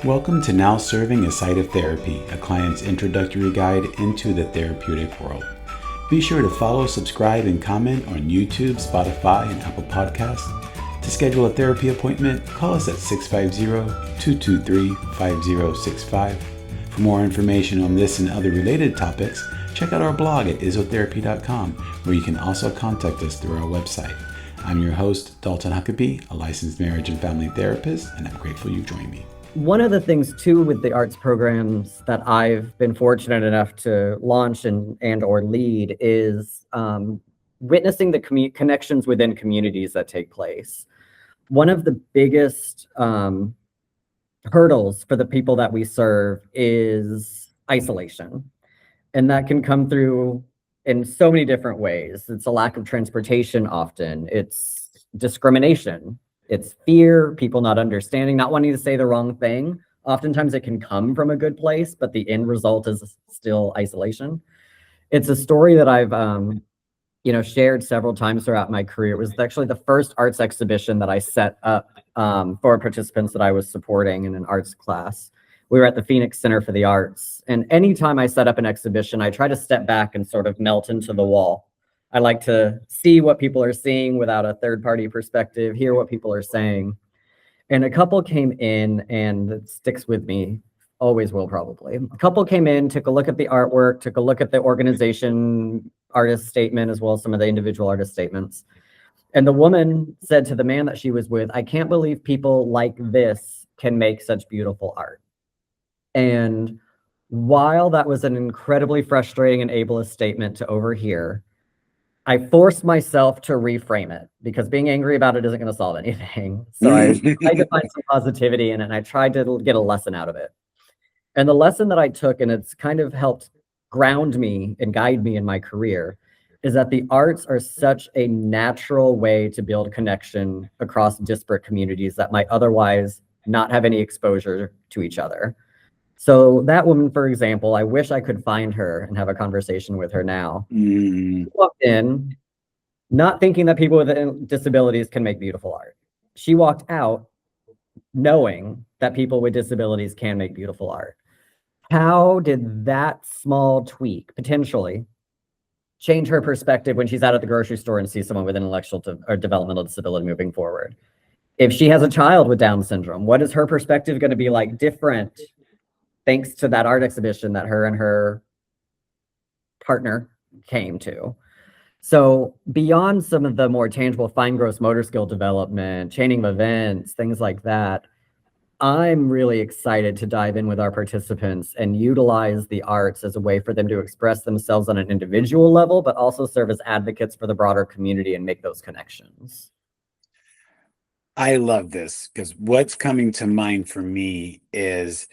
Welcome to Now Serving a Site of Therapy, a client's introductory guide into the therapeutic world. Be sure to follow, subscribe, and comment on YouTube, Spotify, and Apple Podcasts. To schedule a therapy appointment, call us at 650-223-5065. For more information on this and other related topics, check out our blog at isotherapy.com, where you can also contact us through our website. I'm your host, Dalton Huckaby, a licensed marriage and family therapist, and I'm grateful you've joined me. One of the things too with the arts programs that I've been fortunate enough to launch and or lead is witnessing the connections within communities that take place. One of the biggest hurdles for the people that we serve is isolation. And that can come through in so many different ways. It's a lack of transportation often. It's discrimination. It's fear, people not understanding, not wanting to say the wrong thing. Oftentimes it can come from a good place, but the end result is still isolation. It's a story that I've shared several times throughout my career. It was actually the first arts exhibition that I set up for participants that I was supporting in an arts class. We were at the Phoenix Center for the Arts. And anytime I set up an exhibition, I try to step back and sort of melt into the wall. I like to see what people are seeing without a third-party perspective, hear what people are saying. And a couple came in, and it sticks with me, always will probably. A couple came in, took a look at the artwork, took a look at the organization artist statement, as well as some of the individual artist statements. And the woman said to the man that she was with, "I can't believe people like this can make such beautiful art." And while that was an incredibly frustrating and ableist statement to overhear, I forced myself to reframe it because being angry about it isn't going to solve anything. So I tried to find some positivity in it, and I tried to get a lesson out of it. And the lesson that I took, and it's kind of helped ground me and guide me in my career, is that the arts are such a natural way to build connection across disparate communities that might otherwise not have any exposure to each other. So that woman, for example, I wish I could find her and have a conversation with her now. She walked in not thinking that people with disabilities can make beautiful art. She walked out knowing that people with disabilities can make beautiful art. How did that small tweak potentially change her perspective when she's out at the grocery store and sees someone with an intellectual or developmental disability moving forward? If she has a child with Down syndrome, what is her perspective going to be like different thanks to that art exhibition that her and her partner came to? So beyond some of the more tangible fine gross motor skill development, chaining of events, things like that, I'm really excited to dive in with our participants and utilize the arts as a way for them to express themselves on an individual level, but also serve as advocates for the broader community and make those connections. I love this because what's coming to mind for me is,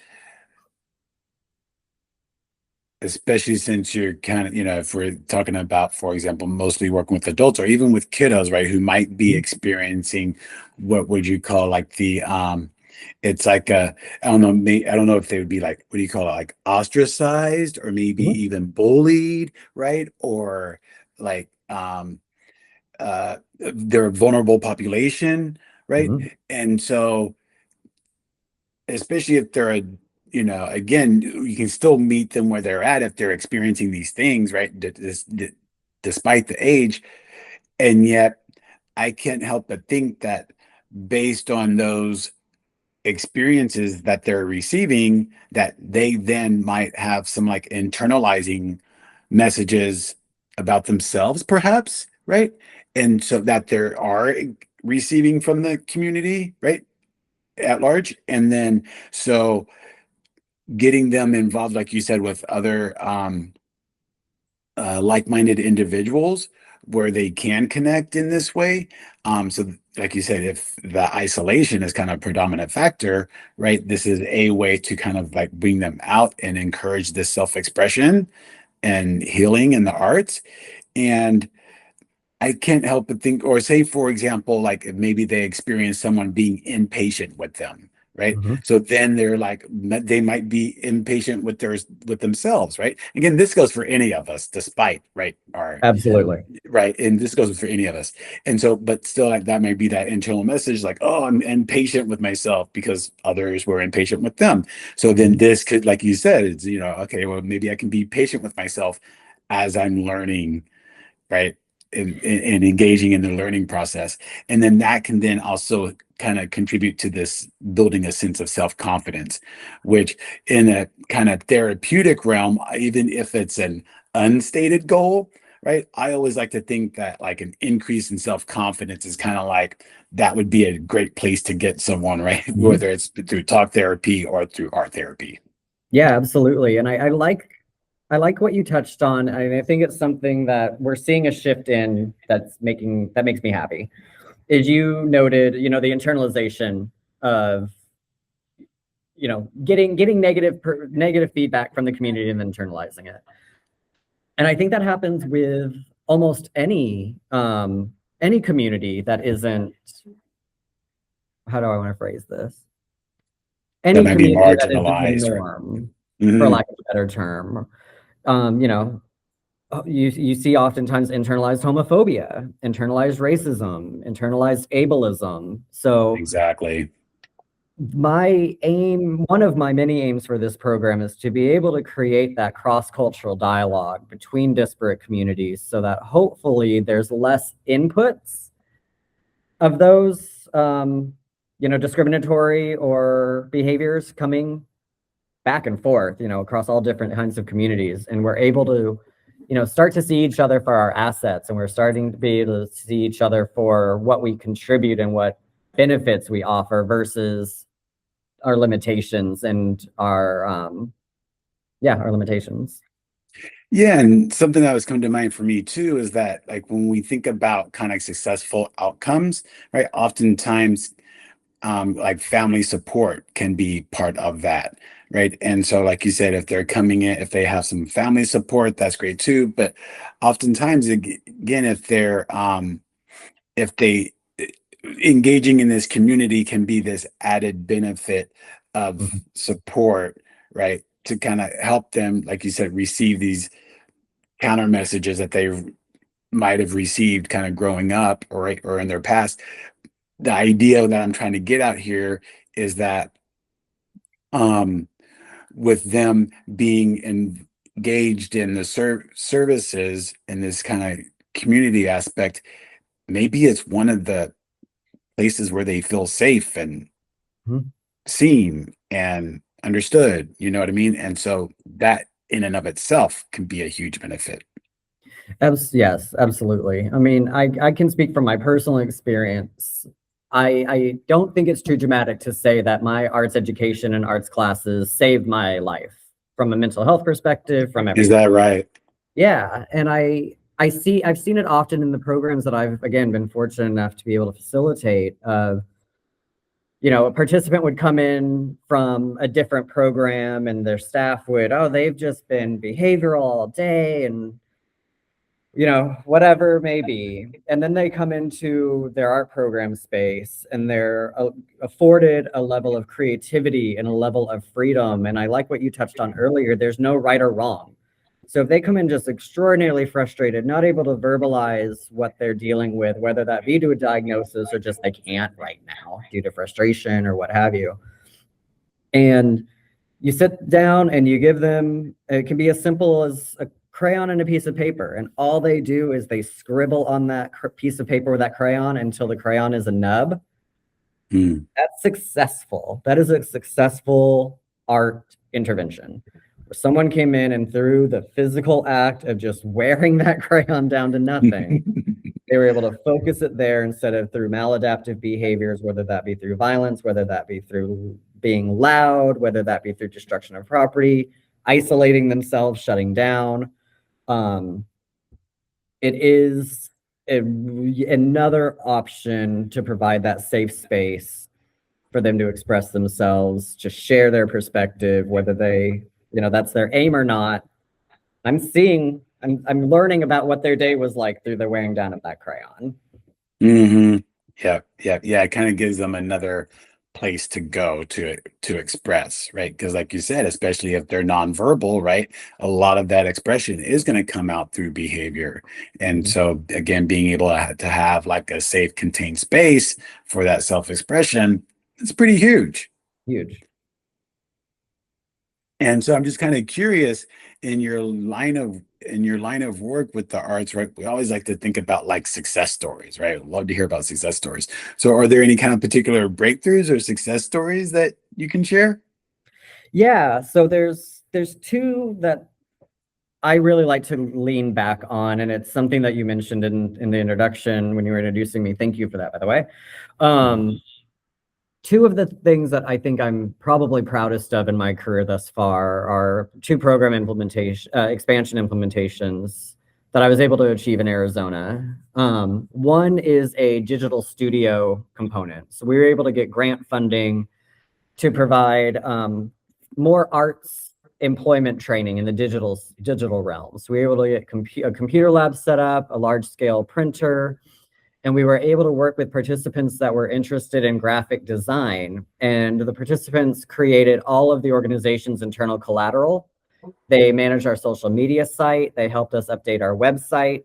especially since you're kind of, if we're talking about, for example, mostly working with adults or even with kiddos, right, who might be experiencing what would you call like it's like I don't know if they would be like, what do you call it, like ostracized or maybe even bullied, right? Or like they're a vulnerable population, right? And so, especially if they're again, you can still meet them where they're at if they're experiencing these things, right? Despite the age. And yet I can't help but think that based on those experiences that they're receiving, that they then might have some like internalizing messages about themselves, perhaps, right? And so that they are receiving from the community, right, at large. And then so getting them involved, like you said, with other like-minded individuals where they can connect in this way. So like you said, if the isolation is kind of a predominant factor, right, this is a way to kind of like bring them out and encourage this self-expression and healing in the arts. And I can't help but think, or say, for example, like if maybe they experience someone being impatient with them, right? Mm-hmm. So then they're like, they might be impatient with with themselves, right? Again, this goes for any of us, despite, right, our Absolutely. right, and this goes for any of us. And so, but still, like that may be that internal message, like, oh, I'm impatient with myself because others were impatient with them. So then Mhm. this could, like you said, it's, okay, well, maybe I can be patient with myself as I'm learning, right? And engaging in the learning process. And then that can then also kind of contribute to this building a sense of self-confidence, which in a kind of therapeutic realm, even if it's an unstated goal, right? I always like to think that like an increase in self-confidence is kind of like that would be a great place to get someone, right? Mhm. Whether it's through talk therapy or through art therapy. Yeah, absolutely. And I like what you touched on. I think it's something that we're seeing a shift in that makes me happy. Is you noted, the internalization of, getting negative feedback from the community and then internalizing it. And I think that happens with almost any community that isn't, how do I want to phrase this? That Any might be community that isn't the marginalized, right? norm, for Mhm. lack of a better term. You know, you see oftentimes internalized homophobia, internalized racism, internalized ableism. So Exactly. one of my many aims for this program is to be able to create that cross-cultural dialogue between disparate communities so that hopefully there's less inputs of those, discriminatory or behaviors coming back and forth, across all different kinds of communities. And we're able to, start to see each other for our assets. And we're starting to be able to see each other for what we contribute and what benefits we offer versus our limitations and our limitations. Yeah, and something that was coming to mind for me too is that like when we think about kind of successful outcomes, right? Oftentimes, like family support can be part of that, right? And so, like you said, if they're coming in, if they have some family support, that's great too. But oftentimes, again, if they engaging in this community can be this added benefit of Mhm. support, right? To kind of help them, like you said, receive these counter messages that they might have received kind of growing up or in their past. The idea that I'm trying to get out here is that um, with them being engaged in the services in this kind of community aspect, maybe it's one of the places where they feel safe and Mhm. seen and understood. You know what I mean? And so that in and of itself can be a huge benefit. Yes, absolutely. I mean, I can speak from my personal experience. I don't think it's too dramatic to say that my arts education and arts classes saved my life from a mental health perspective, from Is everything. that right? Yeah, and I've seen it often in the programs that I've again been fortunate enough to be able to facilitate. A participant would come in from a different program, and their staff would, oh, they've just been behavioral all day, and whatever it may be. And then they come into their art program space and they're afforded a level of creativity and a level of freedom. And I like what you touched on earlier. There's no right or wrong. So if they come in just extraordinarily frustrated, not able to verbalize what they're dealing with, whether that be to a diagnosis or just they can't right now due to frustration or what have you. And you sit down and you give them, it can be as simple as a crayon and a piece of paper. And all they do is they scribble on that piece of paper with that crayon until the crayon is a nub. Mm. That's successful. That is a successful art intervention. Where someone came in and through the physical act of just wearing that crayon down to nothing, they were able to focus it there instead of through maladaptive behaviors, whether that be through violence, whether that be through being loud, whether that be through destruction of property, isolating themselves, shutting down. Um, it is another option to provide that safe space for them to express themselves, to share their perspective, whether that's their aim or not. I'm learning about what their day was like through the wearing down of that crayon. Hmm. Yeah, yeah, yeah. It kind of gives them another place to go to express, right? Because like you said, especially if they're nonverbal, right, a lot of that expression is going to come out through behavior. And Mhm. so again, being able to have like a safe, contained space for that self-expression, it's pretty huge. Huge. And so I'm just kind of curious in your line of work with the arts, right? We always like to think about like success stories, right? I'd love to hear about success stories. So are there any kind of particular breakthroughs or success stories that you can share? Yeah, so there's two that I really like to lean back on, and it's something that you mentioned in the introduction when you were introducing me. Thank you for that, by the way. Two of the things that I think I'm probably proudest of in my career thus far are two program expansion implementations that I was able to achieve in Arizona. One is a digital studio component. So we were able to get grant funding to provide more arts employment training in the digital realm. So we were able to get a computer lab set up, a large scale printer, and we were able to work with participants that were interested in graphic design. And the participants created all of the organization's internal collateral. They managed our social media site. They helped us update our website.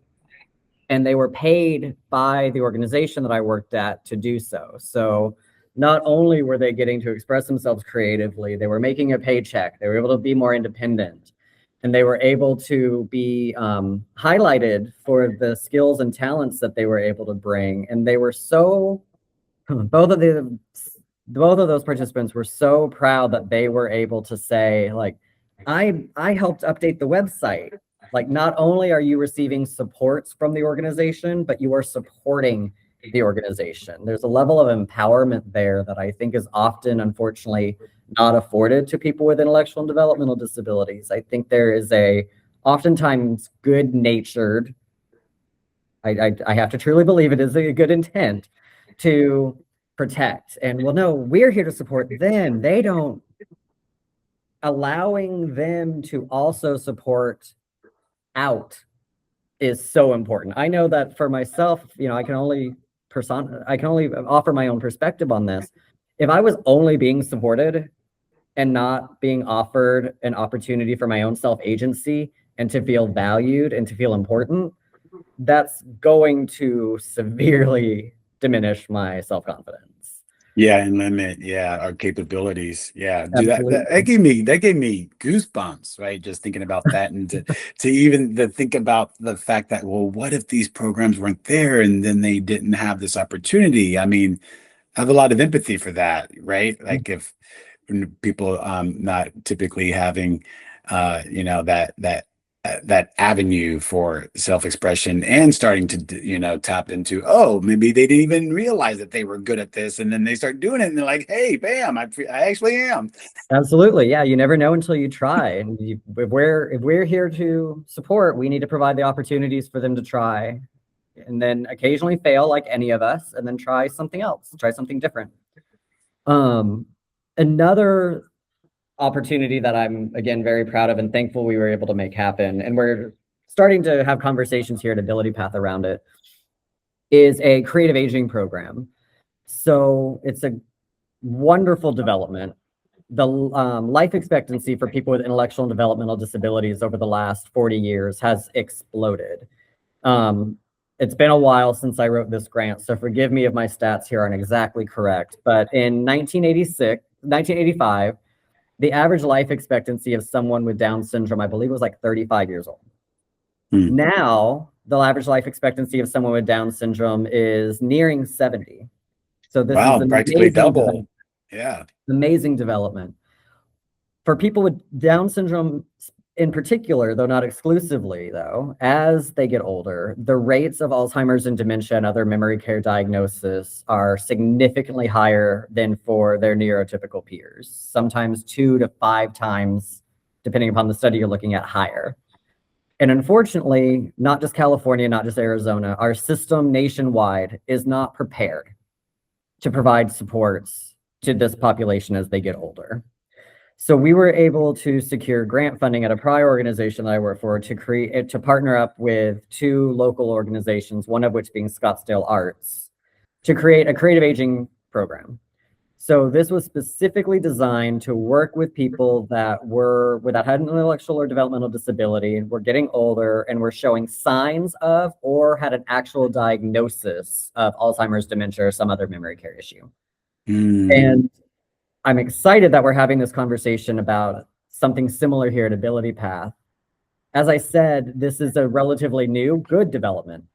And they were paid by the organization that I worked at to do so. So not only were they getting to express themselves creatively, they were making a paycheck. They were able to be more independent. And they were able to be highlighted for the skills and talents that they were able to bring. And they were so, both of those participants were so proud that they were able to say, like, I helped update the website. Like, not only are you receiving supports from the organization, but you are supporting the organization. There's a level of empowerment there that I think is often, unfortunately, not afforded to people with intellectual and developmental disabilities. I think there is a oftentimes good-natured, I have to truly believe it is a good intent to protect. And well, no, we're here to support them. They don't, allowing them to also support out is so important. I know that for myself, I can only offer my own perspective on this. If I was only being supported and not being offered an opportunity for my own self-agency and to feel valued and to feel important, that's going to severely diminish my self-confidence. Yeah, and limit, yeah, our capabilities. Yeah, do that Absolutely. gave me goosebumps, right? Just thinking about that, and to even to think about the fact that, well, what if these programs weren't there and then they didn't have this opportunity? I mean, I have a lot of empathy for that, right? Like if people not typically having that avenue for self-expression and starting to tap into, oh, maybe they didn't even realize that they were good at this, and then they start doing it and they're like, hey, bam, I actually am. Absolutely. Yeah, you never know until you try. And if we're here to support, we need to provide the opportunities for them to try and then occasionally fail like any of us and then try something else, try something different. Another opportunity that I'm again very proud of and thankful we were able to make happen, and we're starting to have conversations here at Ability Path around it, is a creative aging program. So it's a wonderful development. The life expectancy for people with intellectual and developmental disabilities over the last 40 years has exploded. It's been a while since I wrote this grant, so forgive me if my stats here aren't exactly correct, but in 1985, the average life expectancy of someone with Down syndrome, I believe, was like 35 years old. Hmm. Now, the average life expectancy of someone with Down syndrome is nearing 70. So this is Wow, an practically double. Yeah. amazing development. For people with Down syndrome in particular, though not exclusively, though, as they get older, the rates of Alzheimer's and dementia and other memory care diagnosis are significantly higher than for their neurotypical peers, sometimes 2 to 5 times, depending upon the study you're looking at, higher. And unfortunately, not just California, not just Arizona, our system nationwide is not prepared to provide supports to this population as they get older. So we were able to secure grant funding at a prior organization that I work for to partner up with 2 local organizations, one of which being Scottsdale Arts, to create a creative aging program. So this was specifically designed to work with people that had an intellectual or developmental disability, were getting older, and were showing signs of or had an actual diagnosis of Alzheimer's, dementia, or some other memory care issue. And I'm excited that we're having this conversation about something similar here at Ability Path. As I said, this is a relatively new, good development.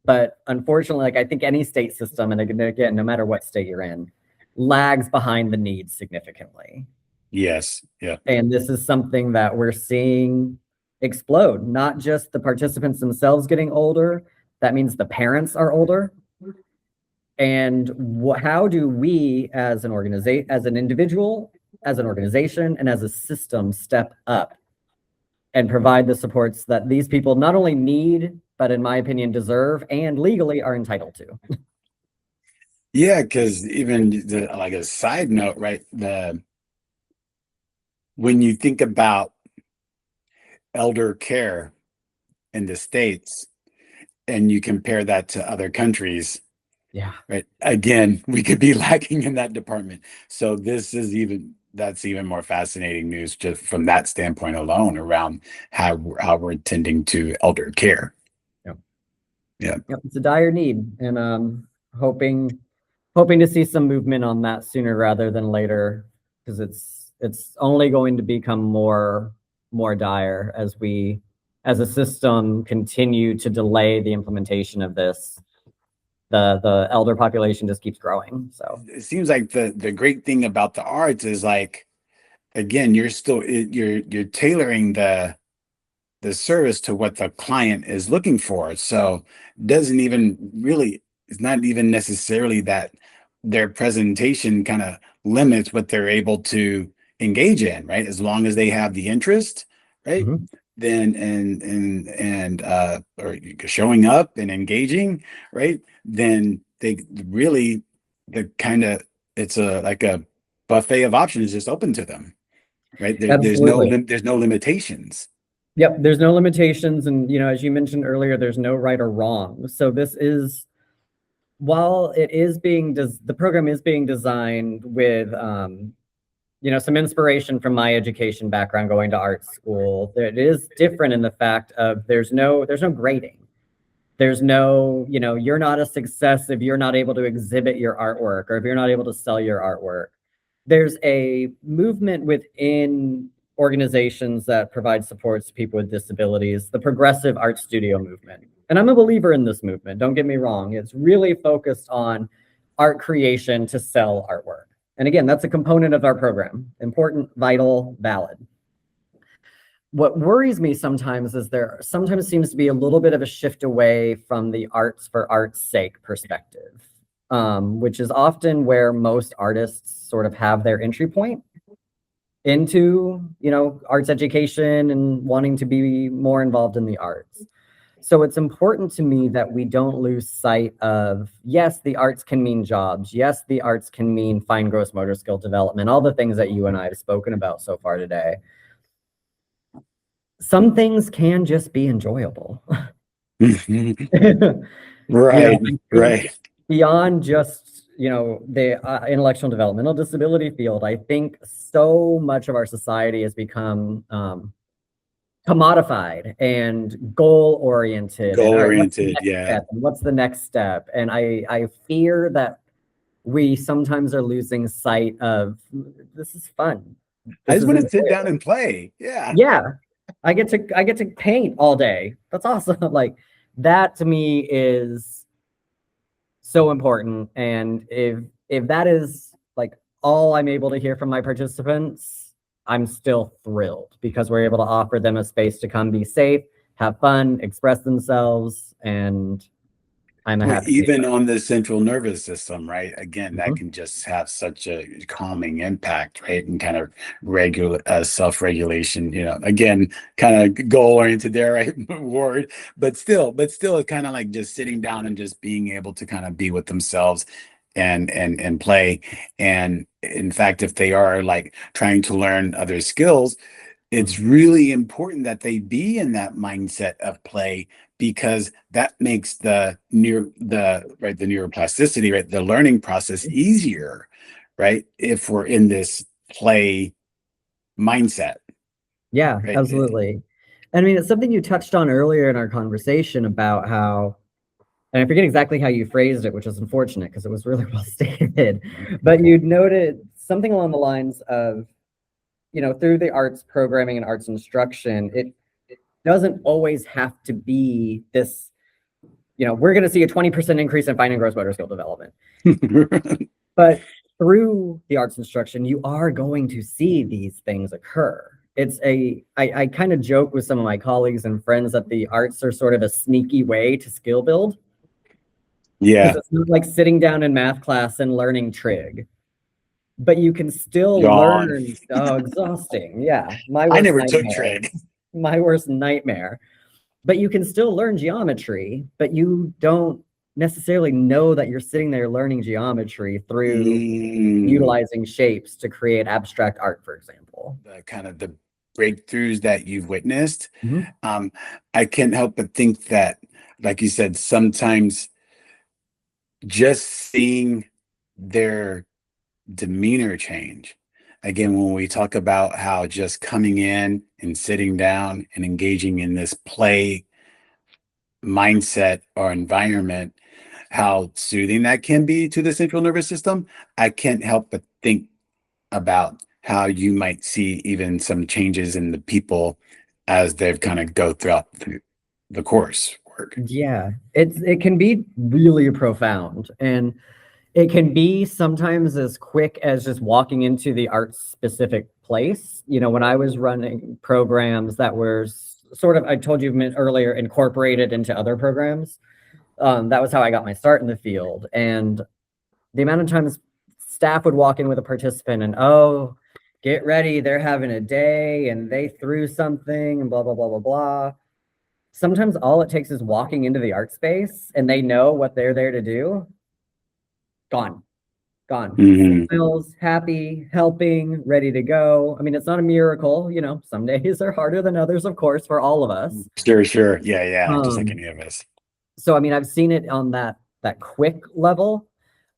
But unfortunately, like I think any state system, and again, no matter what state you're in, lags behind the needs significantly. Yes. Yeah. And this is something that we're seeing explode, not just the participants themselves getting older. That means the parents are older. And how do we as an organization, as an individual, as an organization, and as a system step up and provide the supports that these people not only need, but in my opinion, deserve and legally are entitled to? Yeah, because even like a side note, right? When you think about elder care in the States and you compare that to other countries, Yeah. right? Again, we could be lacking in that department. So that's even more fascinating news just from that standpoint alone around how we're tending to elder care. Yep. Yeah. Yep, it's a dire need, and hoping to see some movement on that sooner rather than later, because it's only going to become more dire as we as a system continue to delay the implementation of this. The elder population just keeps growing. So it seems like the great thing about the arts is, like, again, you're tailoring the service to what the client is looking for. So doesn't even really, it's not even necessarily that their presentation kind of limits what they're able to engage in, right? As long as they have the interest, right? Then or showing up and engaging, right? Then they really, the kind of, it's like a buffet of options just open to them, right? Absolutely. There's no limitations. Yep, there's no limitations, and as you mentioned earlier, there's no right or wrong. So this is, while it is the program is being designed with some inspiration from my education background going to art school. It is different in the fact of there's no grading. There's no, you're not a success if you're not able to exhibit your artwork or if you're not able to sell your artwork. There's a movement within organizations that provide supports to people with disabilities, the progressive art studio movement. And I'm a believer in this movement, don't get me wrong. It's really focused on art creation to sell artwork. And again, that's a component of our program. Important, vital, valid. What worries me sometimes is there sometimes seems to be a little bit of a shift away from the arts for art's sake perspective, which is often where most artists sort of have their entry point into, arts education and wanting to be more involved in the arts. So it's important to me that we don't lose sight of, yes, the arts can mean jobs. Yes, the arts can mean fine gross motor skill development, all the things that you and I have spoken about so far today. Some things can just be enjoyable. Right, right. Beyond just, the intellectual and developmental disability field, I think so much of our society has become commodified and goal-oriented. Yeah. What's the next step? And I fear that we sometimes are losing sight of, this is fun. I just want to sit down and play. Yeah. Yeah. I get to paint all day. That's awesome. Like, that to me is so important. And if that is like all I'm able to hear from my participants, I'm still thrilled because we're able to offer them a space to come be safe, have fun, express themselves, and I'm happy. Even on the central nervous system, right? Again, that can just have such a calming impact, right? And kind of self-regulation, again, kind of goal-oriented there, right? Word, but still kind of like just sitting down and just being able to kind of be with themselves and play. And in fact, if they are like trying to learn other skills, it's really important that they be in that mindset of play, because that makes the neuroplasticity, right, the learning process easier, right? If we're in this play mindset, Yeah, right? absolutely. I mean, it's something you touched on earlier in our conversation about how, and I forget exactly how you phrased it, which is unfortunate because it was really well stated, but you noted something along the lines of, through the arts programming and arts instruction, it doesn't always have to be this, we're going to see a 20% increase in fine and gross motor skill development. But through the arts instruction, you are going to see these things occur. I kind of joke with some of my colleagues and friends that the arts are sort of a sneaky way to skill build. Yeah. Because it's not like sitting down in math class and learning trig, but you can still Yawn. learn. Oh, exhausting. Yeah. I never took trig. My worst nightmare. But you can still learn geometry, but you don't necessarily know that you're sitting there learning geometry through utilizing shapes to create abstract art, for example. Kind of the breakthroughs that you've witnessed. Mm-hmm. I can't help but think that, like you said, sometimes just seeing their demeanor change. Again, when we talk about how just coming in and sitting down and engaging in this play mindset or environment, how soothing that can be to the central nervous system, I can't help but think about how you might see even some changes in the people as they've kind of go throughout the course work. Yeah, it can be really profound, and it can be sometimes as quick as just walking into the art specific place. When I was running programs that were sort of, I told you earlier, incorporated into other programs, that was how I got my start in the field. And the amount of times staff would walk in with a participant and, oh, get ready, they're having a day and they threw something and blah, blah, blah, blah, blah. Sometimes all it takes is walking into the art space and they know what they're there to do. Gone. Mm-hmm. Smiles, happy, helping, ready to go. I mean, it's not a miracle. Some days are harder than others, of course, for all of us. Sure. Yeah. Just like any of us. So, I mean, I've seen it on that quick level.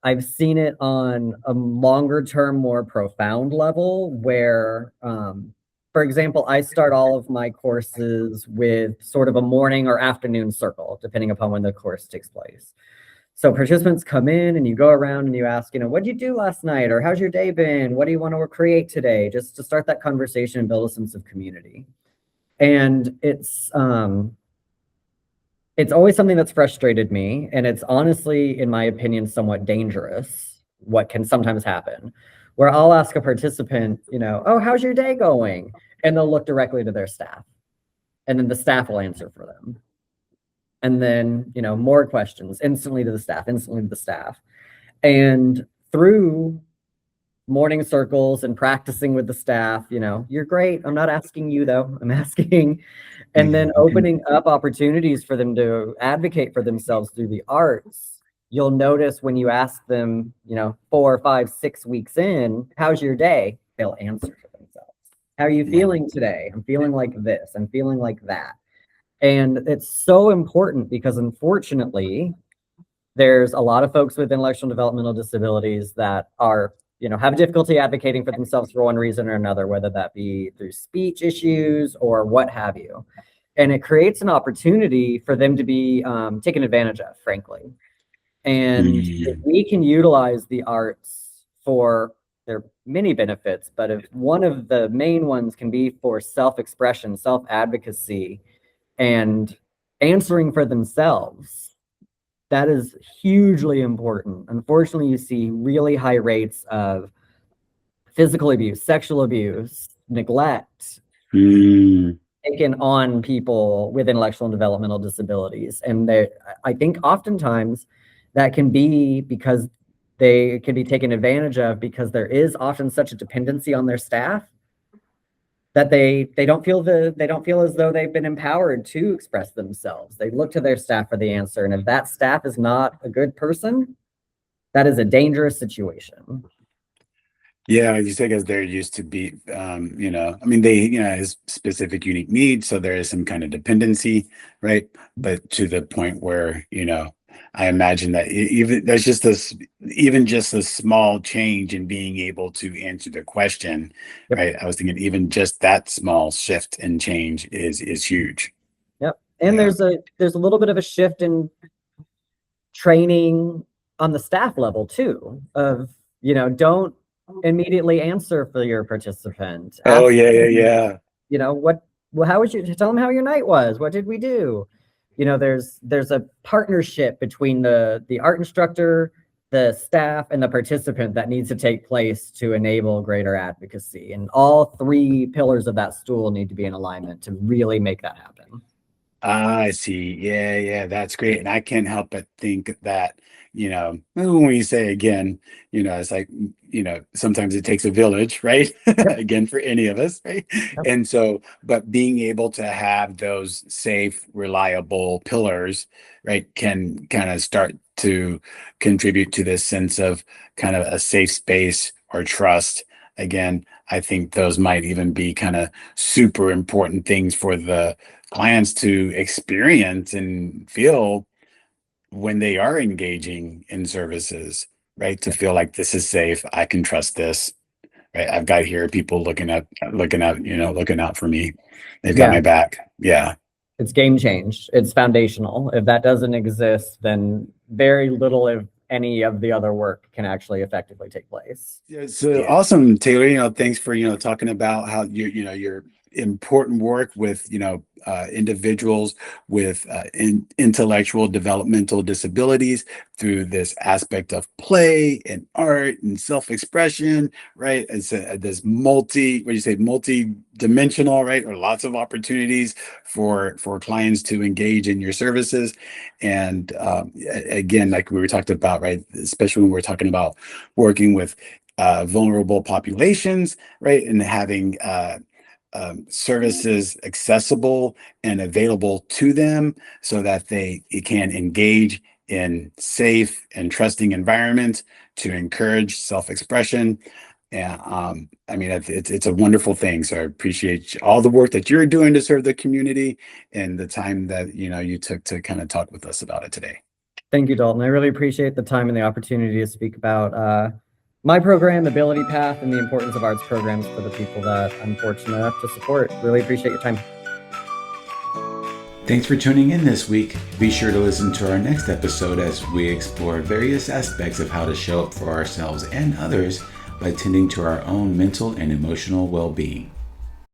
I've seen it on a longer term, more profound level where, for example, I start all of my courses with sort of a morning or afternoon circle, depending upon when the course takes place. So participants come in and you go around and you ask, what did you do last night? Or how's your day been? What do you want to create today? Just to start that conversation and build a sense of community. And it's always something that's frustrated me. And it's honestly, in my opinion, somewhat dangerous, what can sometimes happen, where I'll ask a participant, oh, how's your day going? And they'll look directly to their staff. And then the staff will answer for them. And then, more questions instantly to the staff. And through morning circles and practicing with the staff, you're great. I'm not asking you though, I'm asking, and then opening up opportunities for them to advocate for themselves through the arts. You'll notice when you ask them, 4, 5, 6 weeks in, how's your day? They'll answer for themselves. How are you feeling today? I'm feeling like this. I'm feeling like that. And it's so important because unfortunately, there's a lot of folks with intellectual and developmental disabilities that are, have difficulty advocating for themselves for one reason or another, whether that be through speech issues or what have you. And it creates an opportunity for them to be taken advantage of, frankly. And if we can utilize the arts for their many benefits, but if one of the main ones can be for self-expression, self-advocacy, and answering for themselves, that is hugely important. Unfortunately, you see really high rates of physical abuse, sexual abuse, neglect taken on people with intellectual and developmental disabilities. And I think oftentimes that can be because they can be taken advantage of because there is often such a dependency on their staff that they don't feel as though they've been empowered to express themselves. They look to their staff for the answer. And if that staff is not a good person, that is a dangerous situation. Yeah, you say because they're used to be, I mean, they, has specific unique needs. So there is some kind of dependency, right? But to the point where, I imagine that even there's just this, even just a small change in being able to answer the question, Yep. right? I was thinking even just that small shift and change is huge. Yep. And Yeah. there's a little bit of a shift in training on the staff level too, of, don't immediately answer for your participant. Oh Ask yeah, yeah, them, yeah. how was tell them how your night was. What did we do? There's a partnership between the art instructor, the staff, and the participant that needs to take place to enable greater advocacy. And all three pillars of that stool need to be in alignment to really make that happen. I see. Yeah, yeah, that's great. And I can't help but think that, when you say again, it's like, sometimes it takes a village, right? Yep. Again, for any of us, right? Yep. And so, but being able to have those safe, reliable pillars, right, can kind of start to contribute to this sense of kind of a safe space or trust. Again, I think those might even be kind of super important things for the clients to experience and feel when they are engaging in services, right? To Yep. feel like this is safe, I can trust this, right? I've got here people looking out for me. They've got Yeah. my back. Yeah. It's game changed. It's foundational. If that doesn't exist, then very little, if any, of the other work can actually effectively take place. Yeah, so awesome, Taylor. Thanks for talking about how your important work with individuals with intellectual developmental disabilities through this aspect of play and art and self-expression, right? It's this what do you say, multi-dimensional, right? Or lots of opportunities for clients to engage in your services. And again, like we were talking about, right? Especially when we're talking about working with vulnerable populations, right? And having services accessible and available to them so that they can engage in safe and trusting environments to encourage self-expression. And I mean, it's a wonderful thing. So I appreciate all the work that you're doing to serve the community and the time that you took to kind of talk with us about it today. Thank you, Dalton. I really appreciate the time and the opportunity to speak about my program, Ability Path, and the importance of arts programs for the people that I'm fortunate enough to support. Really appreciate your time. Thanks for tuning in this week. Be sure to listen to our next episode as we explore various aspects of how to show up for ourselves and others by tending to our own mental and emotional well-being.